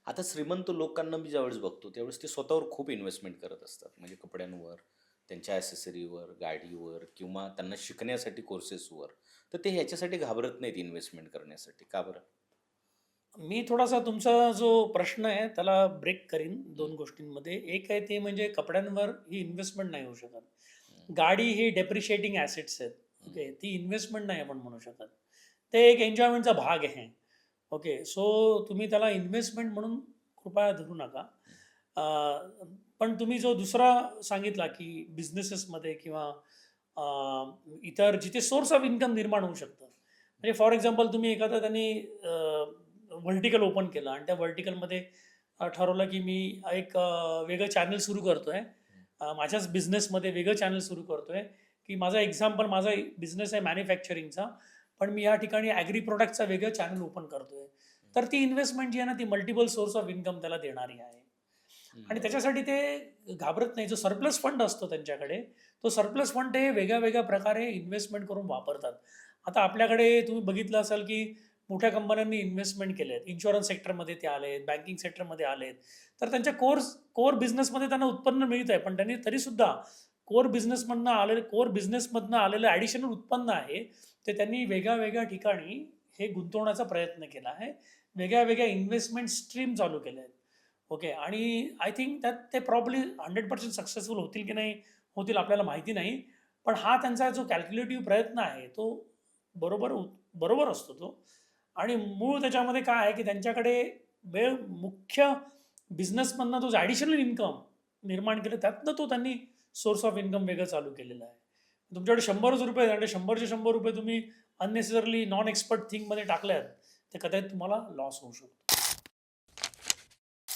आता श्रीमंत लोकांना मी ज्यावेळेस बघतो त्यावेळेस ते स्वतःवर खूप इन्व्हेस्टमेंट करत असतात. म्हणजे कपड्यांवर, त्यांच्या ॲसेसरीवर, गाडीवर किंवा त्यांना शिकण्यासाठी कोर्सेसवर. तर ते ह्याच्यासाठी घाबरत नाहीत इन्व्हेस्टमेंट करण्यासाठी. का बरं? मी थोडासा तुमचा जो प्रश्न आहे त्याला ब्रेक करीन हं, दोन गोष्टींमध्ये. एक आहे ते म्हणजे कपड्यांवर ही इन्व्हेस्टमेंट नाही होऊ शकत. हं, गाडी ही डेप्रिशिएटिंग ॲसेट्स आहेत. हं, ओके. ती इन्व्हेस्टमेंट नाही आपण म्हणू शकत. ते एक एन्जॉयमेंटचा भाग आहे. ओके. सो तुम्ही त्याला इन्व्हेस्टमेंट म्हणून कृपया धरू नका. हं, अ, पण तुम्ही जो दुसरा सांगितला की बिझनेसेसमध्ये किंवा अ, इतर जिथे सोर्स ऑफ इन्कम निर्माण होऊ शकतं. म्हणजे फॉर एक्झाम्पल तुम्ही एखादा त्यांनी व्हर्टिकल ओपन केलं आणि त्या व्हर्टिकलमध्ये ठरवलं की मी एक वेगळं चॅनल सुरू करतोय. हं, माझ्याच बिझनेसमध्ये वेगळं चॅनल सुरू करतोय, की माझा एक्झाम्पल माझा बिझनेस आहे मॅन्युफॅक्चरिंगचा, पण मी या ठिकाणी ॲग्री प्रॉडक्टचा वेगळं चॅनल ओपन करतोय. हं, तर ती इन्व्हेस्टमेंट जी आहे ना, ती मल्टिपल सोर्स ऑफ इन्कम त्याला देणारी आहे. हं, आणि बरोबर. त्याच्यासाठी ते घाबरत नाही. जो सरप्लस फंड असतो त्यांच्याकडे, तो सरप्लस फंड ते वेगळ्या-वेगळ्या प्रकारे इन्व्हेस्टमेंट करून वापरतात. आता आपल्याकडे तुम्ही बघितलं असाल, की मोठ्या कंपन्यांनी इन्व्हेस्टमेंट केले आहेत. इन्शुरन्स सेक्टरमध्ये ते आले आहेत, बँकिंग सेक्टरमध्ये आले आहेत. तर त्यांच्या कोर बिझनेसमध्ये त्यांना उत्पन्न मिळत आहे. पण त्यांनी तरीसुद्धा कोर बिझनेसमधनं आलेलं ॲडिशनल उत्पन्न आहे, ते त्यांनी वेगळ्या-वेगळ्या ठिकाणी हे गुंतवण्याचा प्रयत्न केला आहे. वेगळ्या-वेगळ्या इन्व्हेस्टमेंट स्ट्रीम चालू केल्या आहेत. ओके. आणि आय थिंक त्यात ते प्रॉब्ली 100% सक्सेसफुल होतील की नाही होतील आपल्याला माहिती नाही. पण हा त्यांचा जो कॅल्क्युलेटिव्ह प्रयत्न आहे तो बरोबर बरोबर असतो तो. आणि मूळ त्याच्यामध्ये काय आहे की त्यांच्याकडे मुख्य बिझनेसमधनं जो ॲडिशनल इन्कम निर्माण केलं त्यातनं तो त्यांनी सोर्स ऑफ इन्कम वेगळं चालू केलेलं आहे. तुमच्याकडे ₹100च आणि 100चे ₹100 तुम्ही अननेसेसरली नॉन एक्सपर्ट थिंगमध्ये टाकल्यात, तर कदाचित तुम्हाला लॉस होऊ शकतो.